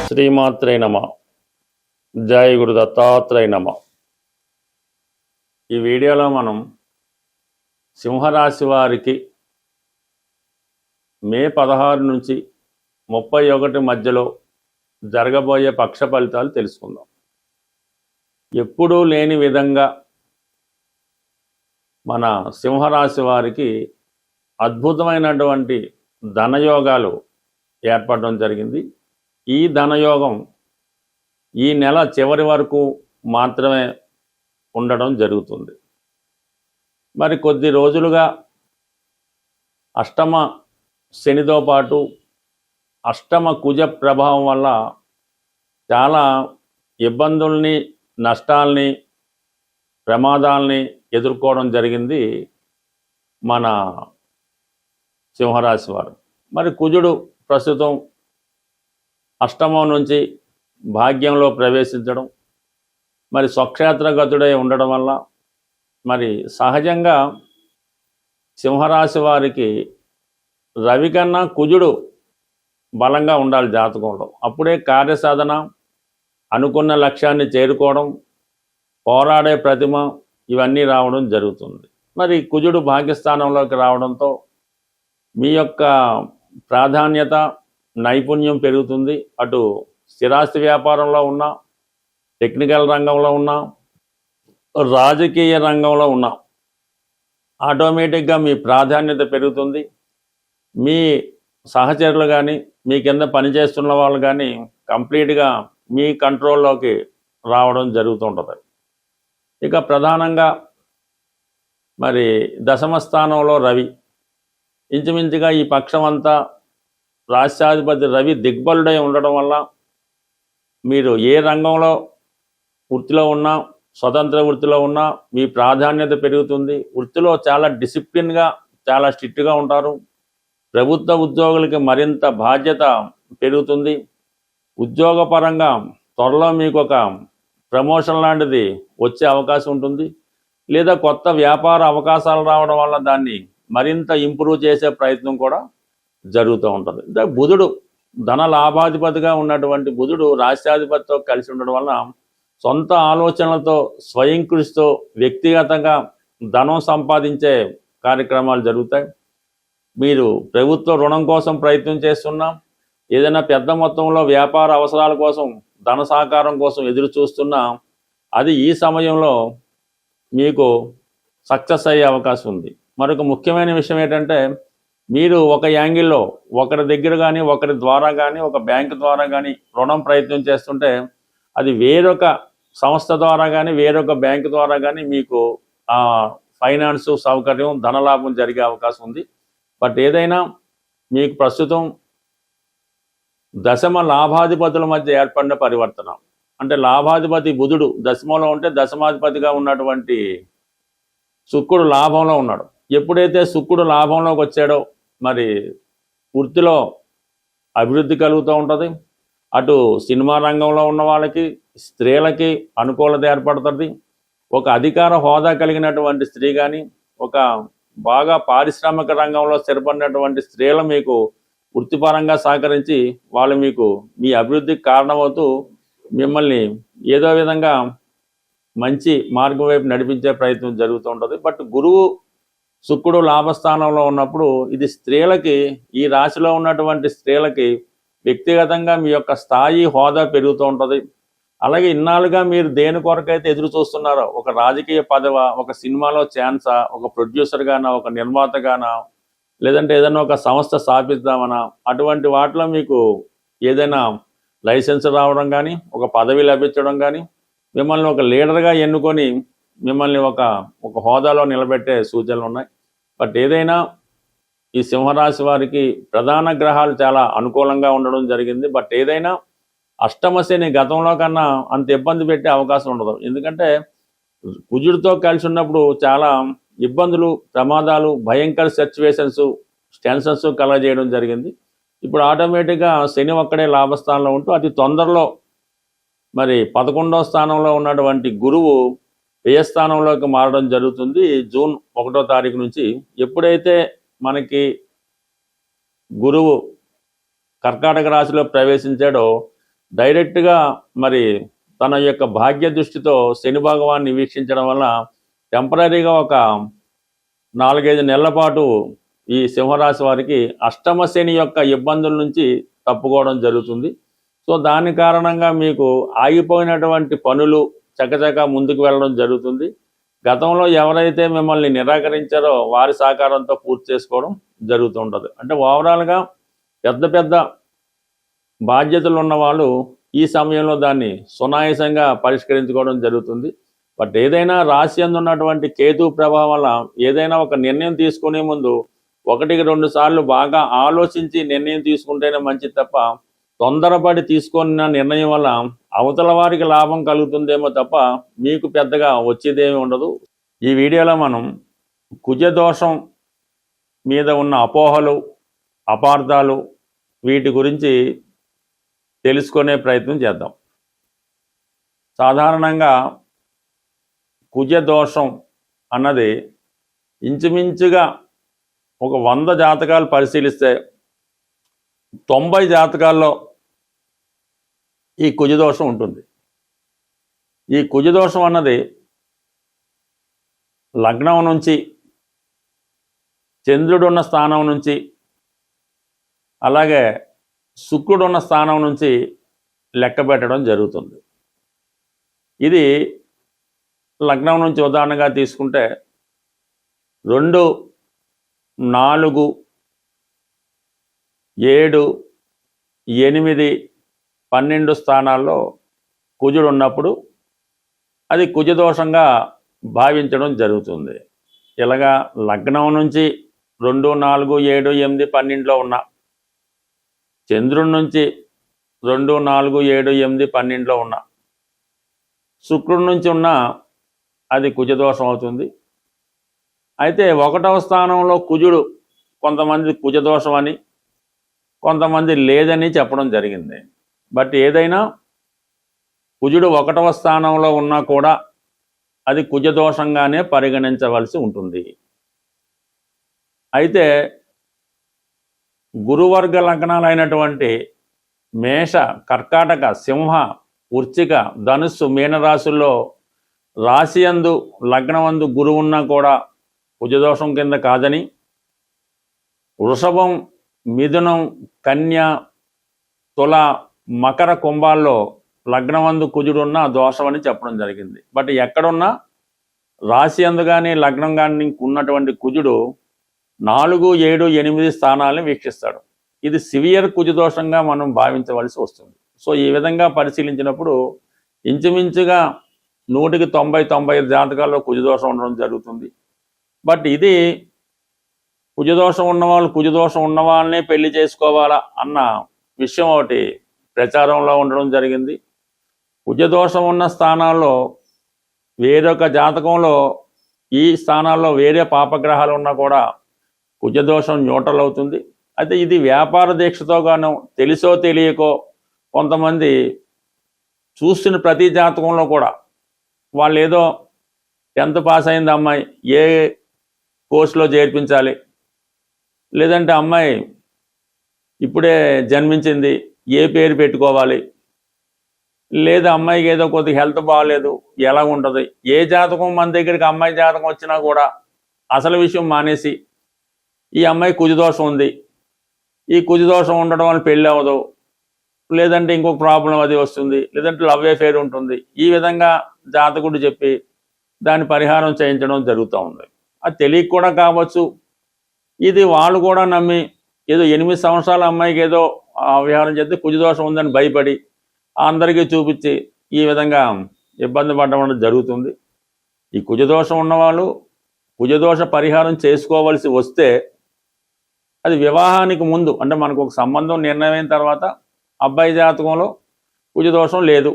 శ్రీమాత్రే నమ. జై గురు దత్తాత్రేయ నమ. ఈ వీడియోలో మనం సింహరాశి వారికి మే 16 నుంచి 31 మధ్యలో జరగబోయే పక్ష ఫలితాలు తెలుసుకుందాం. ఎప్పుడూ లేని విధంగా మన సింహరాశి వారికి అద్భుతమైనటువంటి ధనయోగాలు ఏర్పడడం జరిగింది. ఈ ధనయోగం ఈ నెల చివరి వరకు మాత్రమే ఉండడం జరుగుతుంది. మరి కొద్ది రోజులుగా అష్టమ శనితో పాటు అష్టమ కుజ ప్రభావం వల్ల చాలా ఇబ్బందుల్ని, నష్టాల్ని, ప్రమాదాల్ని ఎదుర్కోవడం జరిగింది మన సింహరాశి వారు. మరి కుజుడు ప్రస్తుతం అష్టమం నుంచి భాగ్యంలో ప్రవేశించడం, మరి స్వక్షేత్రగతుడై ఉండడం వల్ల మరి సహజంగా సింహరాశి వారికి రవి కన్నా కుజుడు బలంగా ఉండాలి జాతకంలో. అప్పుడే కార్యసాధన, అనుకున్న లక్ష్యాన్ని చేరుకోవడం, పోరాడే ప్రతిమ ఇవన్నీ రావడం జరుగుతుంది. మరి కుజుడు భాగ్యస్థానంలోకి రావడంతో మీ యొక్క ప్రాధాన్యత, నైపుణ్యం పెరుగుతుంది. అటు స్థిరాస్తి వ్యాపారంలో ఉన్నా, టెక్నికల్ రంగంలో ఉన్నా, రాజకీయ రంగంలో ఉన్నా ఆటోమేటిక్గా మీ ప్రాధాన్యత పెరుగుతుంది. మీ సహచరులు కానీ, మీ కింద పనిచేస్తున్న వాళ్ళు కానీ కంప్లీట్గా మీ కంట్రోల్లోకి రావడం జరుగుతుంటుంది. ఇక ప్రధానంగా మరి దశమ స్థానంలో రవి, ఇంచుమించుగా ఈ పక్షం అంతా రాష్ట్రాధిపతి రవి దిగ్బలుడై ఉండడం వల్ల మీరు ఏ రంగంలో వృత్తిలో ఉన్నా, స్వతంత్ర వృత్తిలో ఉన్నా మీ ప్రాధాన్యత పెరుగుతుంది. వృత్తిలో చాలా డిసిప్లిన్గా, చాలా స్ట్రిక్ట్గా ఉంటారు. ప్రభుత్వ ఉద్యోగులకి మరింత బాధ్యత పెరుగుతుంది. ఉద్యోగపరంగా త్వరలో మీకు ఒక ప్రమోషన్ లాంటిది వచ్చే అవకాశం ఉంటుంది. లేదా కొత్త వ్యాపార అవకాశాలు రావడం వల్ల దాన్ని మరింత ఇంప్రూవ్ చేసే ప్రయత్నం కూడా జరుగుతూ ఉంటుంది. అంటే బుధుడు ధన లాభాధిపతిగా ఉన్నటువంటి బుధుడు రాష్ట్రాధిపతితో కలిసి ఉండడం వల్ల సొంత ఆలోచనలతో, స్వయం కృషితో వ్యక్తిగతంగా ధనం సంపాదించే కార్యక్రమాలు జరుగుతాయి. మీరు ప్రభుత్వ రుణం కోసం ప్రయత్నం చేస్తున్నా, ఏదైనా పెద్ద మొత్తంలో వ్యాపార అవసరాల కోసం, ధన సహకారం కోసం ఎదురు చూస్తున్నా అది ఈ సమయంలో మీకు సక్సెస్ అయ్యే అవకాశం ఉంది. మరొక ముఖ్యమైన విషయం ఏంటంటే, మీరు ఒక యాంగిల్లో ఒకరి దగ్గర కానీ, ఒకరి ద్వారా కానీ, ఒక బ్యాంక్ ద్వారా కానీ రుణం ప్రయత్నం చేస్తుంటే అది వేరొక సంస్థ ద్వారా కానీ, వేరొక బ్యాంక్ ద్వారా కానీ మీకు ఆ ఫైనాన్స్ సౌకర్యం, ధనలాభం జరిగే అవకాశం ఉంది. బట్ ఏదైనా మీకు ప్రస్తుతం దశమ లాభాధిపతుల మధ్య ఏర్పడిన పరివర్తన, అంటే లాభాధిపతి బుధుడు దశమంలో ఉంటే దశమాధిపతిగా ఉన్నటువంటి శుక్రుడు లాభంలో ఉన్నాడు. ఎప్పుడైతే శుక్రుడు లాభంలోకి వచ్చాడో మరి వృత్తిలో అభివృద్ధి కలుగుతూ ఉంటుంది. అటు సినిమా రంగంలో ఉన్న వాళ్ళకి, స్త్రీలకి అనుకూలత ఏర్పడుతుంది. ఒక అధికార హోదా కలిగినటువంటి స్త్రీ కానీ, ఒక బాగా పారిశ్రామిక రంగంలో స్థిరపడినటువంటి స్త్రీలు మీకు వృత్తిపరంగా సహకరించి వాళ్ళు మీకు మీ అభివృద్ధికి కారణమవుతూ మిమ్మల్ని ఏదో విధంగా మంచి మార్గం వైపు నడిపించే ప్రయత్నం జరుగుతూ ఉంటుంది. బట్ గురువు శుక్రుడు లాభస్థానంలో ఉన్నప్పుడు ఇది స్త్రీలకి, ఈ రాశిలో ఉన్నటువంటి స్త్రీలకి వ్యక్తిగతంగా మీ యొక్క స్థాయి, హోదా పెరుగుతూ ఉంటుంది. అలాగే ఇన్నాళ్ళుగా మీరు దేని కొరకైతే ఎదురు చూస్తున్నారో, ఒక రాజకీయ పదవ, ఒక సినిమాలో ఛాన్సా, ఒక ప్రొడ్యూసర్గానా, ఒక నిర్మాతగానా, లేదంటే ఏదైనా ఒక సంస్థ స్థాపిద్దామనా, అటువంటి వాటిలో మీకు ఏదైనా లైసెన్స్ రావడం కానీ, ఒక పదవి లభించడం కానీ, మిమ్మల్ని ఒక లీడర్గా ఎన్నుకొని మిమ్మల్ని ఒక హోదాలో నిలబెట్టే సూచనలు ఉన్నాయి. బట్ ఏదైనా ఈ సింహరాశి వారికి ప్రధాన గ్రహాలు చాలా అనుకూలంగా ఉండడం జరిగింది. బట్ ఏదైనా అష్టమ శని గతంలో కన్నా అంత ఇబ్బంది పెట్టే అవకాశం ఉండదు. ఎందుకంటే కుజుడితో కలిసి ఉన్నప్పుడు చాలా ఇబ్బందులు, ప్రమాదాలు, భయంకర సిచ్యువేషన్స్, టెన్షన్స్ కలగజేయడం జరిగింది. ఇప్పుడు ఆటోమేటిక్గా శని ఒక్కడే లాభస్థానంలో ఉంటూ అతి తొందరలో మరి 11వ స్థానంలో ఉన్నటువంటి గురువు వ్యయస్థానంలోకి మారడం జరుగుతుంది జూన్ 1వ తారీఖు నుంచి. ఎప్పుడైతే మనకి గురువు కర్కాటక రాశిలో ప్రవేశించాడో డైరెక్ట్గా మరి తన యొక్క భాగ్య దృష్టితో శని భగవాన్ని వీక్షించడం వల్ల టెంపరీగా ఒక 4-5 నెలల పాటు ఈ సింహరాశి వారికి అష్టమ శని యొక్క ఇబ్బందుల నుంచి తప్పుకోవడం జరుగుతుంది. సో దాని కారణంగా మీకు ఆగిపోయినటువంటి పనులు చకచక ముందుకు వెళ్ళడం జరుగుతుంది. గతంలో ఎవరైతే మిమ్మల్ని నిరాకరించారో వారి సహకారంతో పూర్తి చేసుకోవడం జరుగుతుంటుంది. అంటే ఓవరాల్గా పెద్ద పెద్ద బాధ్యతలు ఉన్న వాళ్ళు ఈ సమయంలో దాన్ని సునాయాసంగా పరిష్కరించుకోవడం జరుగుతుంది. బట్ ఏదైనా రాశి యందు ఉన్నటువంటి కేతు ప్రభావం వల్ల ఏదైనా ఒక నిర్ణయం తీసుకునే ముందు 1-2 సార్లు బాగా ఆలోచించి నిర్ణయం తీసుకుంటేనే మంచిది తప్ప తొందరపడి తీసుకున్న నిర్ణయం వల్ల అవతల వారికి లాభం కలుగుతుందేమో తప్ప మీకు పెద్దగా వచ్చేదేమీ ఉండదు. ఈ వీడియోలో మనం కుజదోషం మీద ఉన్న అపోహలు, అపార్థాలు వీటి గురించి తెలుసుకునే ప్రయత్నం చేద్దాం. సాధారణంగా కుజదోషం అన్నది ఇంచుమించుగా ఒక 100 జాతకాలు పరిశీలిస్తే 90 జాతకాల్లో ఈ కుజదోషం ఉంటుంది. ఈ కుజదోషం అన్నది లగ్నం నుంచి, చంద్రుడున్న స్థానం నుంచి, అలాగే శుక్రుడున్న స్థానం నుంచి లెక్క పెట్టడం జరుగుతుంది. ఇది లగ్నం నుంచి ఉదాహరణగా తీసుకుంటే 2, 4, 7, 8, 12 స్థానాల్లో కుజుడు ఉన్నప్పుడు అది కుజదోషంగా భావించడం జరుగుతుంది. ఇలాగా లగ్నం నుంచి 2, 4, 7, 8, 12లో ఉన్న చంద్రుడి నుంచి 2, 4, 7, 8, 12లో ఉన్న శుక్రుడి నుంచి ఉన్న అది కుజదోషం అవుతుంది. అయితే 1వ స్థానంలో కుజుడు కొంతమంది కుజదోషం అని, కొంతమంది లేదని చెప్పడం జరిగింది. బట్ ఏదైనా కుజుడు 1వ స్థానంలో ఉన్నా కూడా అది కుజదోషంగానే పరిగణించవలసి ఉంటుంది. అయితే గురువర్గ లగ్నాలైనటువంటి మేష, కర్కాటక, సింహ, వృశ్చిక, ధనుస్సు, మీనరాశుల్లో రాశియందు లగ్నమందు గురువు ఉన్నా కూడా కుజదోషం కింద కాదని, వృషభం, మిథునం, కన్య, తుల, మకర, కుంభాల్లో లగ్నమందు కుజుడున్న దోషం అని చెప్పడం జరిగింది. బట్ ఎక్కడున్నా రాశి అందు కానీ లగ్నం కానీ ఉన్నటువంటి కుజుడు 4, 7, 8 స్థానాలను వీక్షిస్తాడు. ఇది సివియర్ కుజదోషంగా మనం భావించవలసి వస్తుంది. సో ఈ విధంగా పరిశీలించినప్పుడు ఇంచుమించుగా 100కి 90-95 జాతకాల్లో కుజదోషం ఉండడం జరుగుతుంది. బట్ ఇది కుజదోషం ఉన్నవాళ్ళు కుజదోషం ఉన్న వాళ్ళనే పెళ్లి చేసుకోవాలా అన్న విషయం ఒకటి ప్రచారంలో ఉండడం జరిగింది. కుజదోషం ఉన్న స్థానాల్లో వేరొక జాతకంలో ఈ స్థానాల్లో వేరే పాపగ్రహాలు ఉన్నా కూడా కుజదోషం న్యూట్రల్ అవుతుంది. అయితే ఇది వ్యాపార దీక్షతో గాను తెలిసో తెలియకో కొంతమంది చూస్తున్న ప్రతి జాతకంలో కూడా వాళ్ళు ఏదో 10th పాస్ అయింది అమ్మాయి, ఏ కోర్సులో చేర్పించాలి, లేదంటే అమ్మాయి ఇప్పుడే జన్మించింది, ఏ పేరు పెట్టుకోవాలి, లేదా అమ్మాయికి ఏదో కొద్దిగా హెల్త్ బాగాలేదు, ఎలా ఉంటుంది, ఏ జాతకం మన దగ్గరికి అమ్మాయి జాతకం వచ్చినా కూడా అసలు విషయం మానేసి ఈ అమ్మాయి కుజదోషం ఉంది, ఈ కుజదోషం ఉండడం వల్ల పెళ్ళి అవ్వదు, లేదంటే ఇంకొక ప్రాబ్లం అది వస్తుంది, లేదంటే లవ్ అఫేర్ ఉంటుంది, ఈ విధంగా జాతకుడు చెప్పి దాని పరిహారం చేయించడం జరుగుతూ ఉంది. అది తెలియక కూడా కావచ్చు. ఇది వాళ్ళు కూడా నమ్మి ఏదో 8 సంవత్సరాల అమ్మాయికి ఏదో విహారం చేస్తే కుజదోషం ఉందని భయపడి అందరికీ చూపించి ఈ విధంగా ఇబ్బంది పడడం జరుగుతుంది. ఈ కుజదోషం ఉన్నవాళ్ళు కుజదోష పరిహారం చేసుకోవలసి వస్తే అది వివాహానికి ముందు, అంటే మనకు ఒక సంబంధం నిర్ణయమైన తర్వాత అబ్బాయి జాతకంలో కుజదోషం లేదు,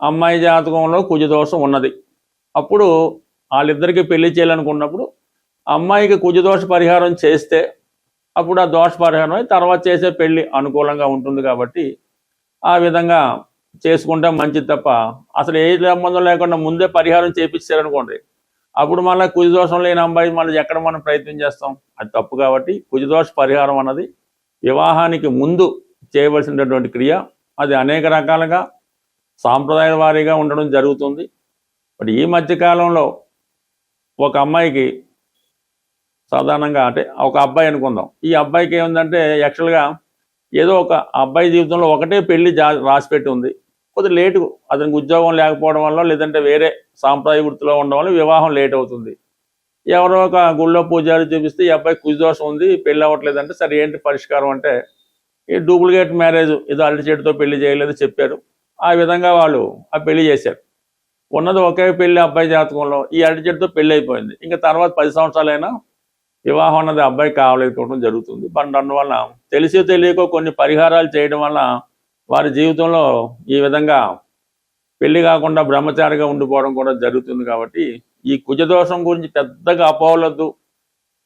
అమ్మాయి జాతకంలో కుజదోషం ఉన్నది, అప్పుడు వాళ్ళిద్దరికీ పెళ్లి చేయాలనుకున్నప్పుడు అమ్మాయికి కుజదోష పరిహారం చేస్తే అప్పుడు ఆ దోష పరిహారం తర్వాత చేసే పెళ్లి అనుకూలంగా ఉంటుంది. కాబట్టి ఆ విధంగా చేసుకుంటే మంచిది తప్ప అసలు ఏ సంబంధం లేకుండా ముందే పరిహారం చేయించారనుకోండి, అప్పుడు మళ్ళీ కుజదోషం లేని అమ్మాయి మళ్ళీ ఎక్కడ మనం ప్రయత్నం చేస్తాం, అది తప్పు. కాబట్టి కుజదోష పరిహారం అన్నది వివాహానికి ముందు చేయవలసినటువంటి క్రియ. అది అనేక రకాలుగా సాంప్రదాయ వారీగా ఉండడం జరుగుతుంది. బట్ ఈ మధ్యకాలంలో ఒక అమ్మాయికి సాధారణంగా అంటే ఒక అబ్బాయి అనుకుందాం, ఈ అబ్బాయికి ఏముందంటే యాక్చువల్గా ఏదో ఒక అబ్బాయి జీవితంలో ఒకటే పెళ్లి రాసి పెట్టి ఉంది. కొద్దిగా లేటు, అతనికి ఉద్యోగం లేకపోవడం వల్ల లేదంటే వేరే సాంప్రదాయ వృత్తిలో ఉండడం వల్ల వివాహం లేట్ అవుతుంది. ఎవరో ఒక గుళ్ళో పూజారి చూపిస్తే ఈ అబ్బాయి కుజదోషం ఉంది, పెళ్ళి అవ్వట్లేదంటే సరే ఏంటి పరిష్కారం అంటే ఈ డూప్లికేట్ మ్యారేజ్ ఏదో అరటి చెట్టుతో పెళ్లి చేయలేదు చెప్పారు. ఆ విధంగా వాళ్ళు ఆ పెళ్లి చేశారు. ఉన్నది ఒకే పెళ్లి అబ్బాయి జాతకంలో, ఈ అరటి చెట్టుతో పెళ్లి అయిపోయింది. ఇంకా తర్వాత 10 సంవత్సరాలైనా వివాహం అన్నది అబ్బాయి కావలేకపోవడం జరుగుతుంది. అందువల్ల తెలిసి తెలియకో కొన్ని పరిహారాలు చేయడం వల్ల వారి జీవితంలో ఈ విధంగా పెళ్లి కాకుండా బ్రహ్మచారిగా ఉండిపోవడం కూడా జరుగుతుంది. కాబట్టి ఈ కుజదోషం గురించి పెద్దగా అపోవలొద్దు,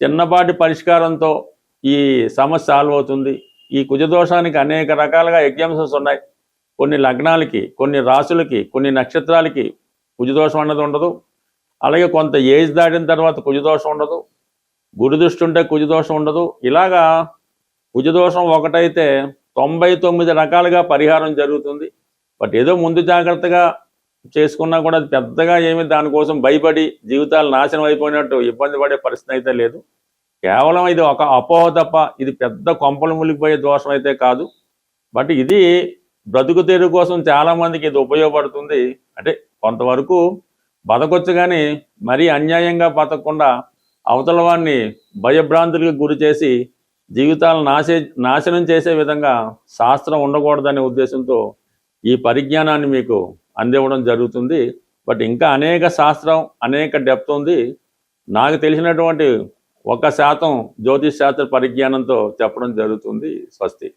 చిన్నపాటి పరిష్కారంతో ఈ సమస్య సాల్వ్ అవుతుంది. ఈ కుజదోషానికి అనేక రకాలుగా ఎగ్జాంపుల్స్ ఉన్నాయి. కొన్ని లగ్నాలకి, కొన్ని రాశులకి, కొన్ని నక్షత్రాలకి కుజదోషం అన్నది ఉండదు. అలాగే కొంత ఏజ్ దాటిన తర్వాత కుజదోషం ఉండదు. గురుదృష్టి ఉంటే కుజదోషం ఉండదు. ఇలాగా కుజదోషం ఒకటైతే 99 రకాలుగా పరిహారం జరుగుతుంది. బట్ ఏదో ముందు జాగ్రత్తగా చేసుకున్నా కూడా అది పెద్దగా ఏమి దానికోసం భయపడి జీవితాలు నాశనం అయిపోయినట్టు ఇబ్బంది పడే పరిస్థితి అయితే లేదు. కేవలం ఇది ఒక అపోహ తప్ప ఇది పెద్ద కొంపలు మునిగిపోయే దోషం అయితే కాదు. బట్ ఇది బ్రతుకు తెరువు కోసం చాలామందికి ఇది ఉపయోగపడుతుంది. అంటే కొంతవరకు బతకొచ్చు, కానీ మరీ అన్యాయంగా బతకకుండా అవతల వాడిని భయభ్రాంతులకు గురి చేసి జీవితాలను నాశనం చేసే విధంగా శాస్త్రం ఉండకూడదనే ఉద్దేశంతో ఈ పరిజ్ఞానాన్ని మీకు అందివ్వడం జరుగుతుంది. బట్ ఇంకా అనేక శాస్త్రం, అనేక డెప్త్ ఉంది. నాకు తెలిసినటువంటి 1% జ్యోతిష్ శాస్త్ర పరిజ్ఞానంతో చెప్పడం జరుగుతుంది. స్వస్తి.